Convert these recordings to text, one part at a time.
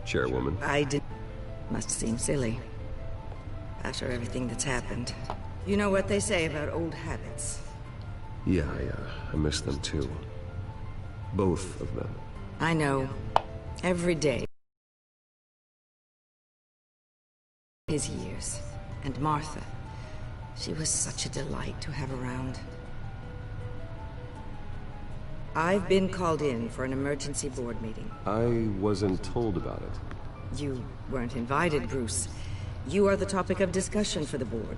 Chairwoman. I did. Must seem silly. After everything that's happened. You know what they say about old habits. Yeah, I miss them too. Both of them. I know. Every day. His years. And Martha. She was such a delight to have around. I've been called in for an emergency board meeting. I wasn't told about it. You weren't invited, Bruce. You are the topic of discussion for the board.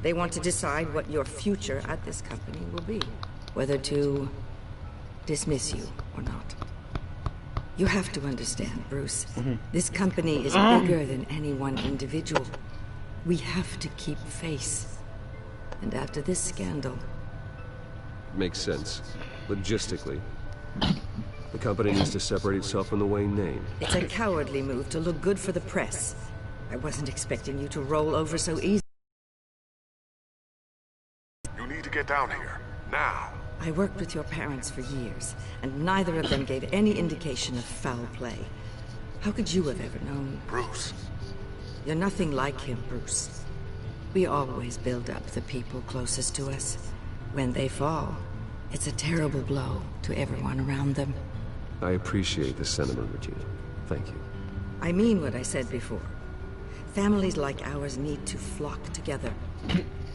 They want to decide what your future at this company will be. Whether to dismiss you or not. You have to understand, Bruce. This company is bigger than any one individual. We have to keep face. And after this scandal... Makes sense. Logistically. The company needs to separate itself from the Wayne name. It's a cowardly move to look good for the press. I wasn't expecting you to roll over so easily. You need to get down here. Now. I worked with your parents for years, and neither of them gave any indication of foul play. How could you have ever known? Bruce. You're nothing like him, Bruce. We always build up the people closest to us. When they fall, it's a terrible blow to everyone around them. I appreciate the sentiment, Regina. Thank you. I mean what I said before. Families like ours need to flock together.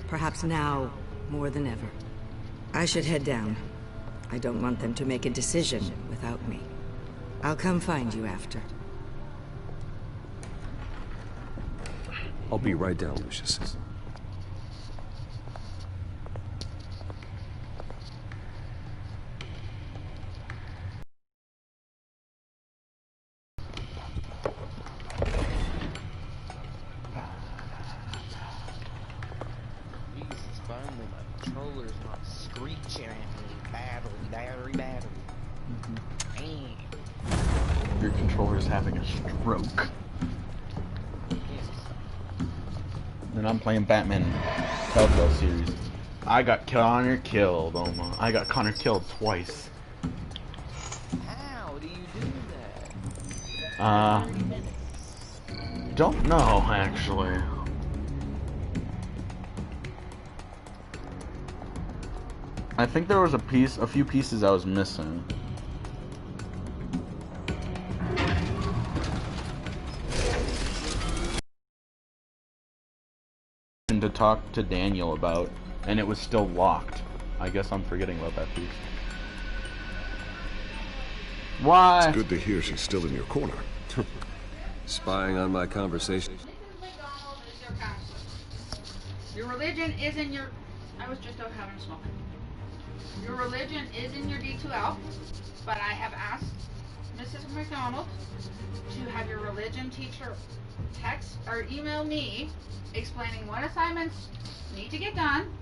Perhaps now, more than ever. I should head down. I don't want them to make a decision without me. I'll come find you after. I'll be right down, Lucius. Your controller's having a stroke. And I'm playing Batman Telltale series. I got Connor killed. Oh my! I got Connor killed twice. How do you do that? Don't know actually. I think there was a few pieces I was missing. To talk to Daniel about, and it was still locked. I guess I'm forgetting about that piece. Why? It's good to hear she's still in your corner. Spying on my conversation. Mrs. McDonald is your counselor. Your religion is in your... I was just out having a smoke. Your religion is in your D2L, but I have asked Mrs. McDonald to have your religion teacher text or email me explaining what assignments need to get done,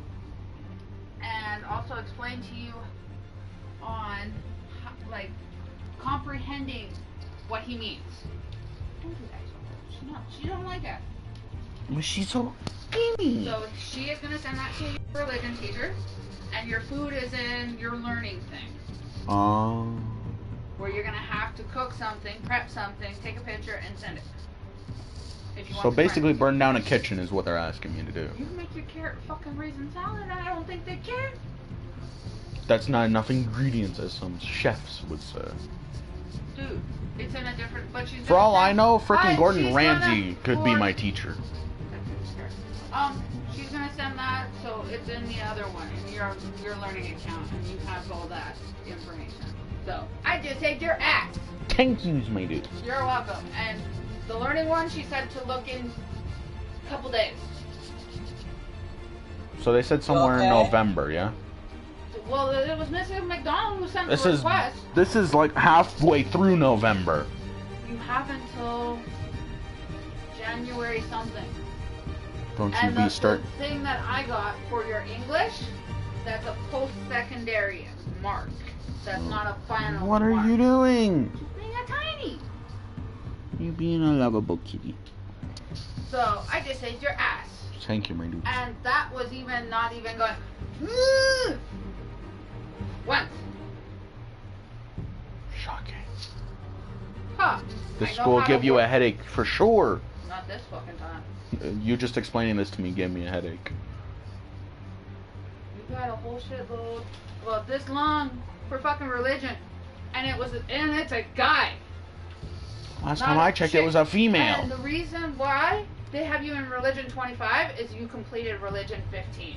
and also explain to you on like comprehending what he means. Don't do that so much. No, she don't like that. Was she so skinny? So she is gonna send that to your religion teacher, and your food is in your learning thing. Where you're gonna have to cook something, prep something, take a picture, and send it. So basically burn down a kitchen is what they're asking me to do. You can make your carrot fucking raisin salad, and I don't think they care. That's not enough ingredients, as some chefs would say. Dude, it's in a different... But she's For all I know, frickin' But Gordon she's Ramsay gonna could be force- my teacher. She's gonna send that, so it's in the other one, in your learning account, and you have all that information. So, I just saved your ass. Thank you, my dude. You're welcome. And the learning one, she said to look in a couple days. So they said somewhere in November, yeah? Well, it was Mrs. McDonald who sent the request. This is like halfway through November. You have until January something. Don't you And be the thing that I got for your English, that's a post-secondary mark. That's not a final What are mark. you doing? Just being a tiny. You being a lovable kitty. So, I just saved your ass. Thank you, my dude. And that was even not even going... once. Shocking. Huh. This I know school how give to you a work. headache for sure. Not this fucking time. You just explaining this to me gave me a headache. You got a whole shitload, well, this long for fucking religion, and it's a guy. Last Not time a I checked, it chick. was a female. And the reason why they have you in religion 25 is you completed religion 15.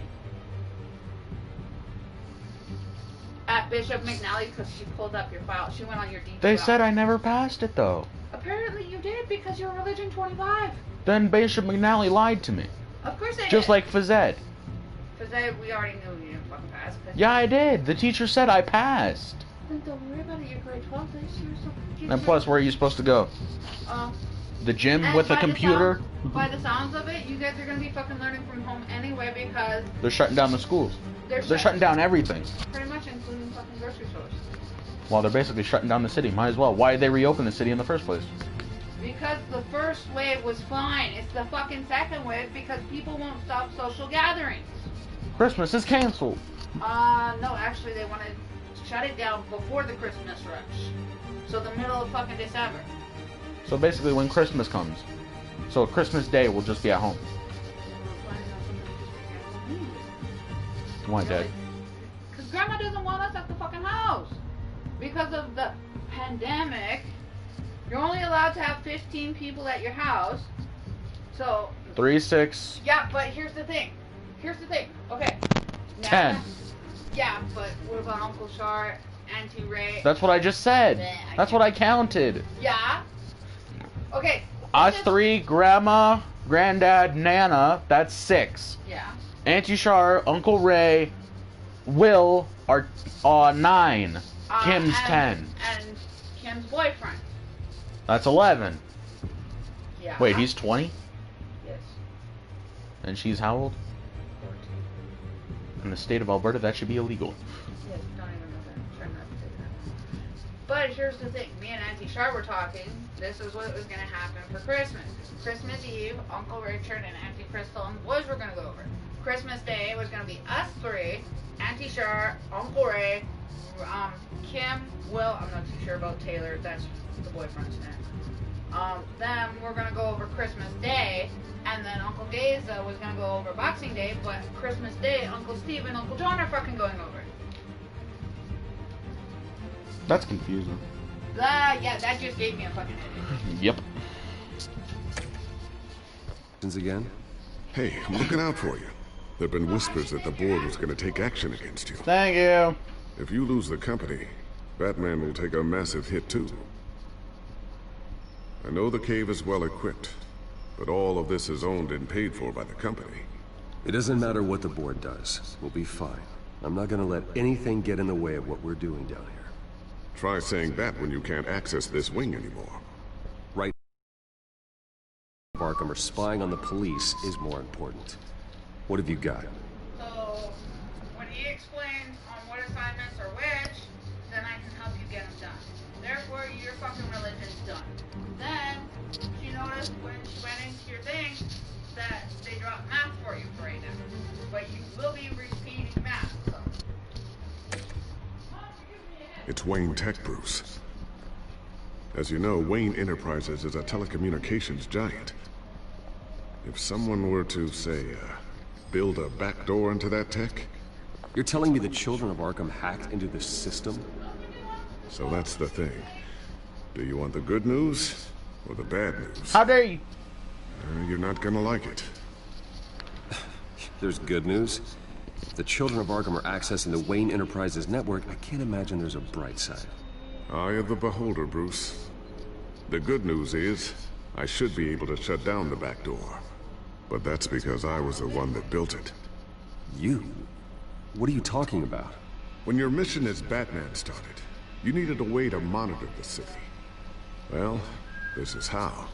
At Bishop McNally, because she pulled up your file. She went on your D2. They said I never passed it though. Apparently you did because you're religion 25. Then Bishop McNally lied to me. Of course they did. Just like Fazed. Because we already knew you didn't fucking pass. Yeah, I did. The teacher said I passed. Then don't worry about it. You're grade 12 this year, so... And plus, where are you supposed to go? The gym and with a by the computer? by the sounds of it, you guys are going to be fucking learning from home anyway because... They're shutting down the schools. They're shutting down everything. Pretty much including fucking grocery stores. Well, they're basically shutting down the city. Might as well. Why did they reopen the city in the first place? Because the first wave was fine. It's the fucking second wave because people won't stop social gatherings. Christmas is canceled. No, actually they want to shut it down before the Christmas rush. So the middle of fucking December. So basically when Christmas comes. So Christmas Day will just be at home. Why, Dad? Because Grandma doesn't want us at the fucking house. Because of the pandemic, you're only allowed to have 15 people at your house. So... 3, 6... Yeah, but here's the thing. Okay. 10. Yeah, but what about Uncle Char, Auntie Ray? That's what I just said. That's what I counted. Yeah? Okay. Us 3, Grandma, Granddad, Nana, that's 6. Yeah. Auntie Char, Uncle Ray, Will are 9. Kim's 10. And Kim's boyfriend. That's 11. Yeah. Wait, he's 20? Yes. And she's how old? 14. In the state of Alberta, that should be illegal. Yes, don't even know that. Try not to say that. But here's the thing. Me and Auntie Char were talking. This is what was going to happen for Christmas. Christmas Eve, Uncle Richard and Auntie Crystal and the boys were going to go over. Christmas Day was going to be us 3, Auntie Char, Uncle Ray, Kim, Will, I'm not too sure about Taylor, that's the boyfriend's name. Then we're going to go over Christmas Day, and then Uncle Geza was going to go over Boxing Day, but Christmas Day, Uncle Steve and Uncle John are fucking going over. That's confusing. Yeah, that just gave me a fucking headache. Yep. Again? Hey, I'm looking out for you. There've been whispers that the board was going to take action against you. Thank you. If you lose the company, Batman will take a massive hit too. I know the cave is well equipped, but all of this is owned and paid for by the company. It doesn't matter what the board does. We'll be fine. I'm not gonna let anything get in the way of what we're doing down here. Try saying that when you can't access this wing anymore. Right. Arkham or spying on the police is more important. What have you got? So, when he explains on what assignments are which, then I can help you get them done. Therefore, your fucking religion's done. Then, she noticed when she went into your thing that they dropped math for you for right now. But you will be repeating math, so. It's Wayne Tech, Bruce. As you know, Wayne Enterprises is a telecommunications giant. If someone were to, say, build a backdoor into that tech? You're telling me the children of Arkham hacked into the system? So that's the thing. Do you want the good news or the bad news? How dare you? You're not gonna like it. There's good news. If the children of Arkham are accessing the Wayne Enterprises network, I can't imagine there's a bright side. Eye of the beholder, Bruce. The good news is, I should be able to shut down the back door. But that's because I was the one that built it. You? What are you talking about? When your mission as Batman started, you needed a way to monitor the city. Well, this is how.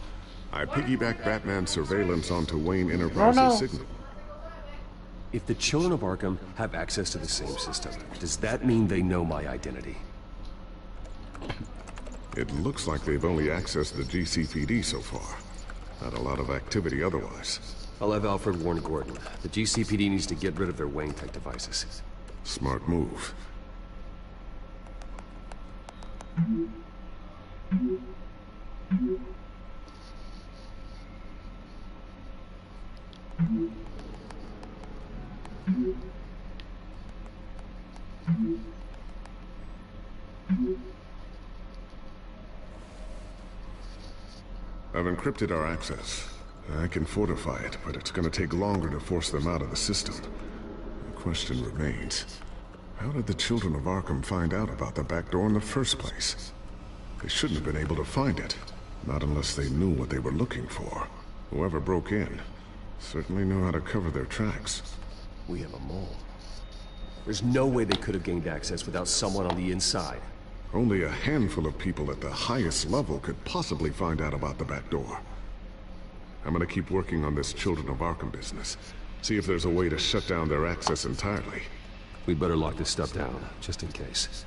I piggybacked Batman's surveillance onto Wayne Enterprises' signal. If the children of Arkham have access to the same system, does that mean they know my identity? It looks like they've only accessed the GCPD so far. Not a lot of activity otherwise. I'll have Alfred warn Gordon. The GCPD needs to get rid of their Wayne Tech devices. Smart move. I've encrypted our access. I can fortify it, but it's gonna take longer to force them out of the system. The question remains, how did the children of Arkham find out about the back door in the first place? They shouldn't have been able to find it, not unless they knew what they were looking for. Whoever broke in certainly knew how to cover their tracks. We have a mole. There's no way they could have gained access without someone on the inside. Only a handful of people at the highest level could possibly find out about the back door. I'm gonna keep working on this Children of Arkham business. See if there's a way to shut down their access entirely. We'd better lock this stuff down, just in case.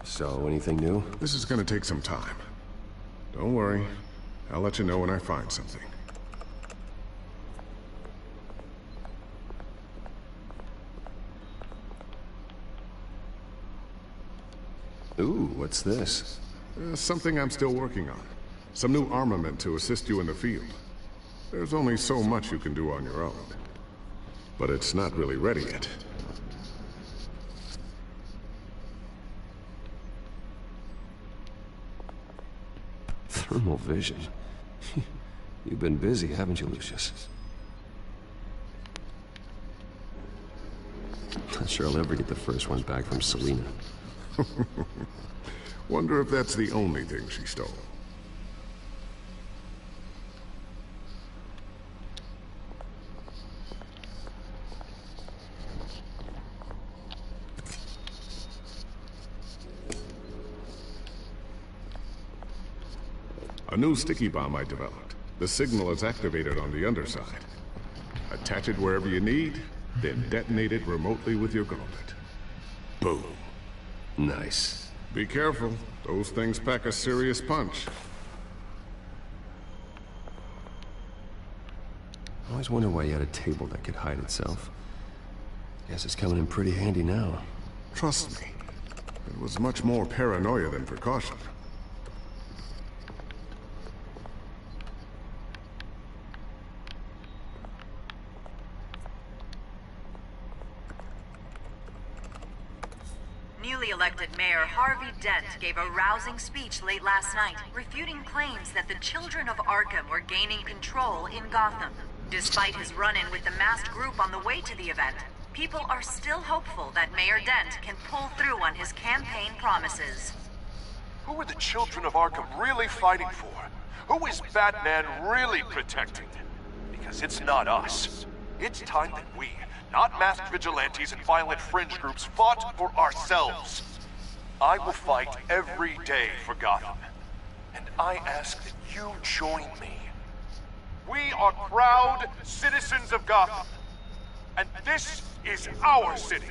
So, anything new? This is gonna take some time. Don't worry. I'll let you know when I find something. Ooh, what's this? Something I'm still working on. Some new armament to assist you in the field. There's only so much you can do on your own. But it's not really ready yet. Thermal vision. You've been busy, haven't you, Lucius? Not sure I'll ever get the first one back from Selina. Wonder if that's the only thing she stole. A new sticky bomb I developed. The signal is activated on the underside. Attach it wherever you need, then detonate it remotely with your gauntlet. Boom. Nice. Be careful. Those things pack a serious punch. I always wondered why you had a table that could hide itself. Guess it's coming in pretty handy now. Trust me. It was much more paranoia than precaution. Newly elected Mayor Harvey Dent gave a rousing speech late last night, refuting claims that the children of Arkham were gaining control in Gotham. Despite his run-in with the masked group on the way to the event, people are still hopeful that Mayor Dent can pull through on his campaign promises. Who are the children of Arkham really fighting for? Who is Batman really protecting? Because it's not us. It's time that we, not masked vigilantes and violent fringe groups, fought for ourselves. I will fight every day for Gotham. And I ask that you join me. We are proud citizens of Gotham. And this is our city.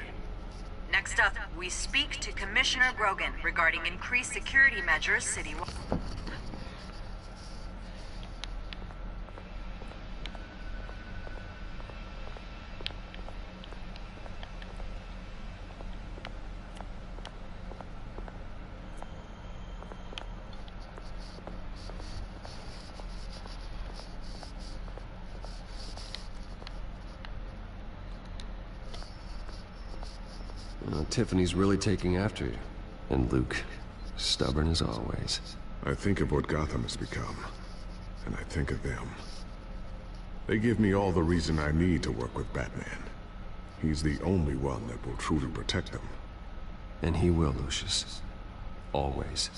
Next up, we speak to Commissioner Grogan regarding increased security measures citywide. Tiffany's really taking after you. And Luke, stubborn as always. I think of what Gotham has become, and I think of them. They give me all the reason I need to work with Batman. He's the only one that will truly protect them. And he will, Lucius. Always.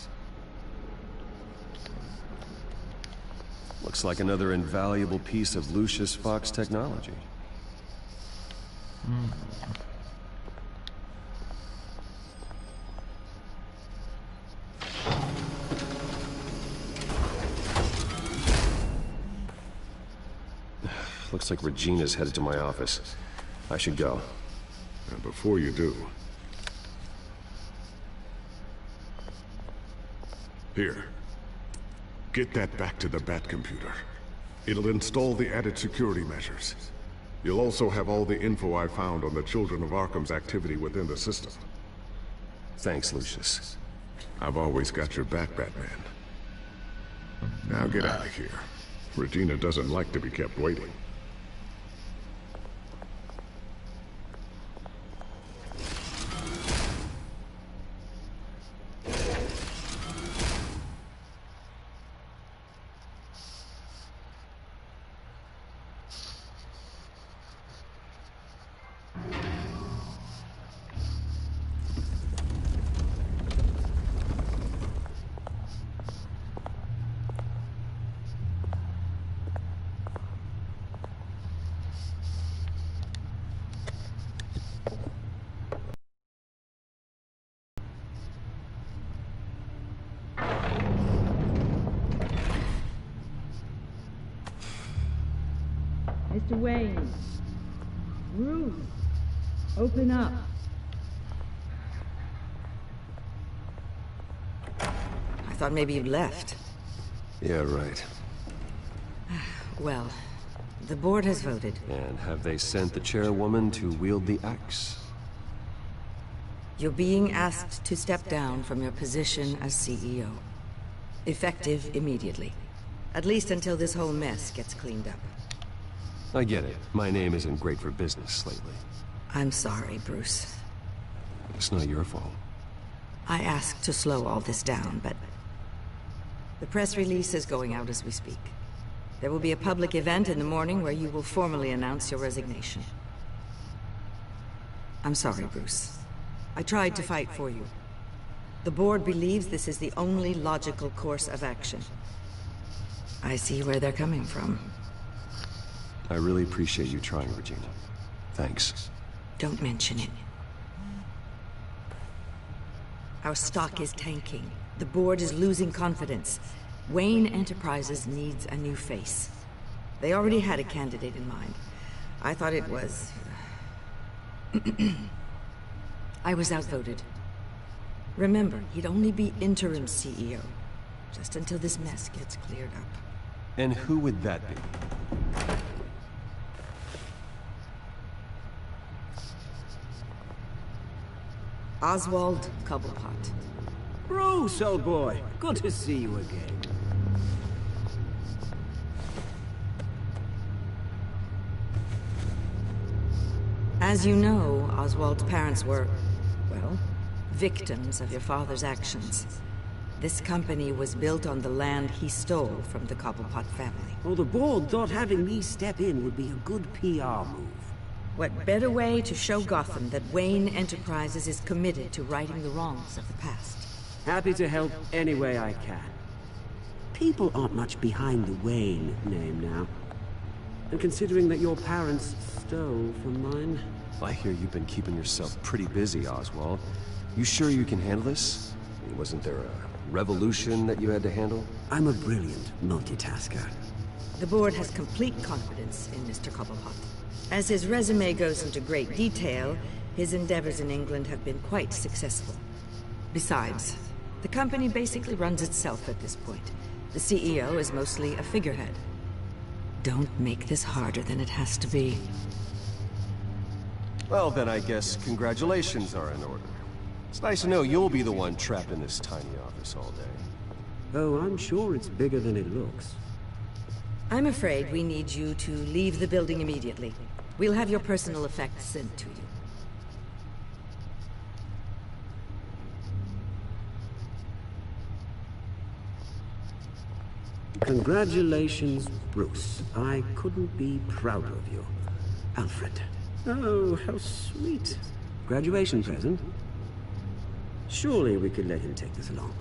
Looks like another invaluable piece of Lucius Fox technology. Looks like Regina's headed to my office. I should go. And before you do... Here. Get that back to the Bat computer. It'll install the added security measures. You'll also have all the info I found on the Children of Arkham's activity within the system. Thanks, Lucius. I've always got your back, Batman. Now get out of here. Regina doesn't like to be kept waiting. Mr. Wayne. Bruce. Open up. I thought maybe you'd left. Yeah, right. Well, the board has voted. And have they sent the chairwoman to wield the axe? You're being asked to step down from your position as CEO. Effective immediately. At least until this whole mess gets cleaned up. I get it. My name isn't great for business lately. I'm sorry, Bruce. It's not your fault. I asked to slow all this down, but... the press release is going out as we speak. There will be a public event in the morning where you will formally announce your resignation. I'm sorry, Bruce. I tried to fight for you. The board believes this is the only logical course of action. I see where they're coming from. I really appreciate you trying, Regina. Thanks. Don't mention it. Our stock is tanking. The board is losing confidence. Wayne Enterprises needs a new face. They already had a candidate in mind. I thought it was... I was outvoted. Remember, he'd only be interim CEO. Just until this mess gets cleared up. And who would that be? Oswald Cobblepot. Bruce, old boy. Good to see you again. As you know, Oswald's parents were, well, victims of your father's actions. This company was built on the land he stole from the Cobblepot family. Well, the board thought having me step in would be a good PR move. What better way to show Gotham that Wayne Enterprises is committed to righting the wrongs of the past? Happy to help any way I can. People aren't much behind the Wayne name now. And considering that your parents stole from mine... I hear you've been keeping yourself pretty busy, Oswald. You sure you can handle this? Wasn't there a revolution that you had to handle? I'm a brilliant multitasker. The board has complete confidence in Mr. Cobblepot. As his resume goes into great detail, his endeavors in England have been quite successful. Besides, the company basically runs itself at this point. The CEO is mostly a figurehead. Don't make this harder than it has to be. Well, then I guess congratulations are in order. It's nice to know you'll be the one trapped in this tiny office all day. Oh, I'm sure it's bigger than it looks. I'm afraid we need you to leave the building immediately. We'll have your personal effects sent to you. Congratulations, Bruce. I couldn't be prouder of you. Alfred. Oh, how sweet. Graduation present? Surely we could let him take this along.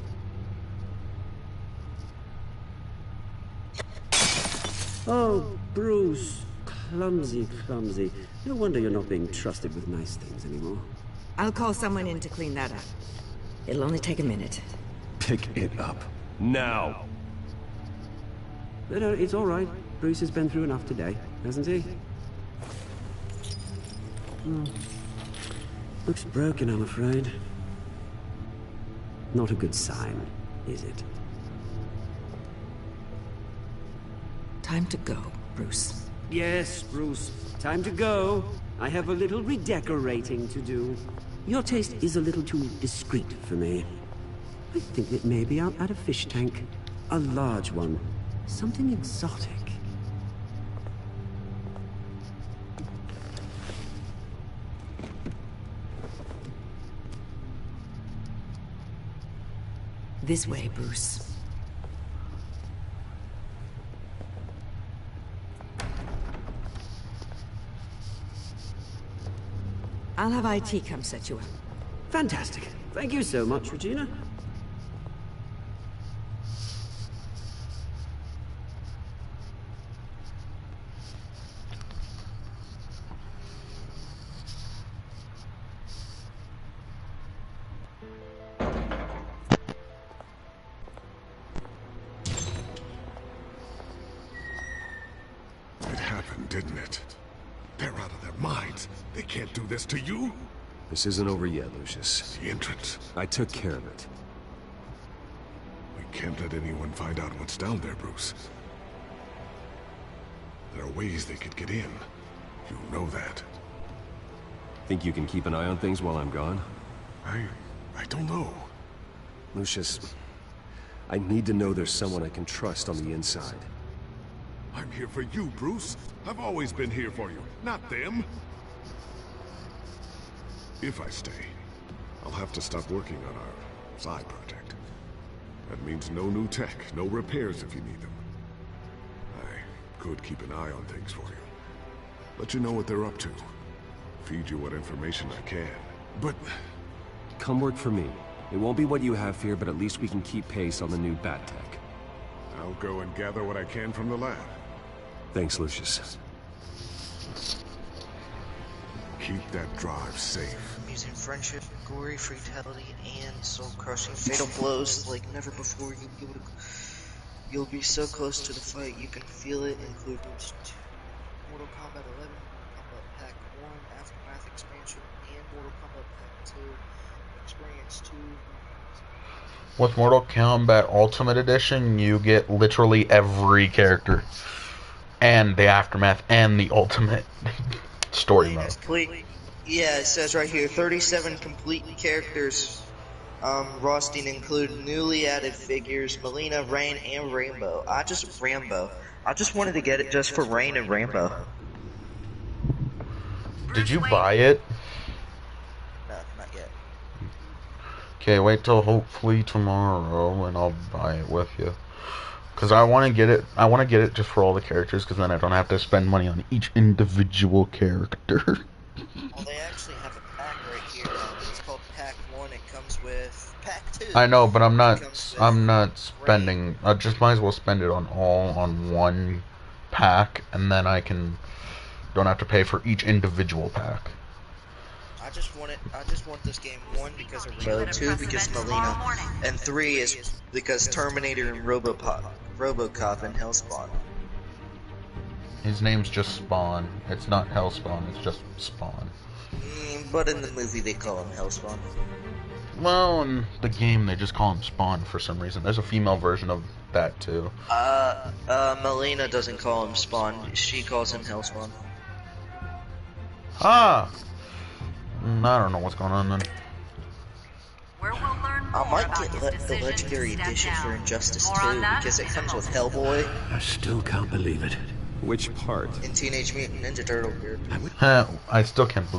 Oh, Bruce. Clumsy, clumsy. No wonder you're not being trusted with nice things anymore. I'll call someone in to clean that up. It'll only take a minute. Pick it up. Now! No, it's all right. Bruce has been through enough today, hasn't he? Looks broken, I'm afraid. Not a good sign, is it? Time to go, Bruce. Yes, Bruce. Time to go. I have a little redecorating to do. Your taste is a little too discreet for me. I think that maybe I'll add a fish tank. A large one. Something exotic. This way, Bruce. I'll have IT come set you up. Fantastic. Thank you so much, Regina. It happened, didn't it? They're out of their minds. They can't do this to you. This isn't over yet, Lucius. The entrance. I took care of it. We can't let anyone find out what's down there, Bruce. There are ways they could get in. You know that. Think you can keep an eye on things while I'm gone? I don't know. Lucius, I need to know there's someone I can trust on the inside. I'm here for you, Bruce. I've always been here for you, not them. If I stay, I'll have to stop working on our side project. That means no new tech, no repairs if you need them. I could keep an eye on things for you. Let you know what they're up to. Feed you what information I can. But... Come work for me. It won't be what you have here, but at least we can keep pace on the new bat tech. I'll go and gather what I can from the lab. Thanks, Lucius. Keep that drive safe. I'm using friendship, gory fatality, and soul-crushing fatal blows like never before. You'll be so close to the fight, you can feel it, including Mortal Kombat 11, Mortal Kombat Pack 1, Aftermath expansion, and Mortal Kombat Pack 2, Experience 2. With Mortal Kombat Ultimate Edition, you get literally every character. And the Aftermath and the Ultimate story mode. Yeah, it says right here, 37 complete characters. Roasting include newly added figures, Mileena, Rain, and Rainbow. I just wanted to get it just for Rain and Rainbow. Did you buy it? No, not yet. Okay, wait till hopefully tomorrow and I'll buy it with you. Cause I want to get it just for all the characters, cause then I don't have to spend money on each individual character. Well, they actually have a pack right here. It's called Pack 1. It comes with Pack 2. I know, but I'm not spending. I just might as well spend it on one pack, and then don't have to pay for each individual pack. I just want this game 1 because of Rainbow, 2 because Mileena, and 3 is because Terminator and RoboCop and Hellspawn. His name's just Spawn. It's not Hellspawn, it's just Spawn. But in the movie they call him Hellspawn. Well, in the game they just call him Spawn for some reason. There's a female version of that too. Mileena doesn't call him Spawn, she calls him Hellspawn. Ah! I don't know what's going on then. I might get the Legendary Edition for Injustice 2 because it comes with Hellboy. I still can't believe it. Which part? In Teenage Mutant Ninja Turtle gear. I still can't believe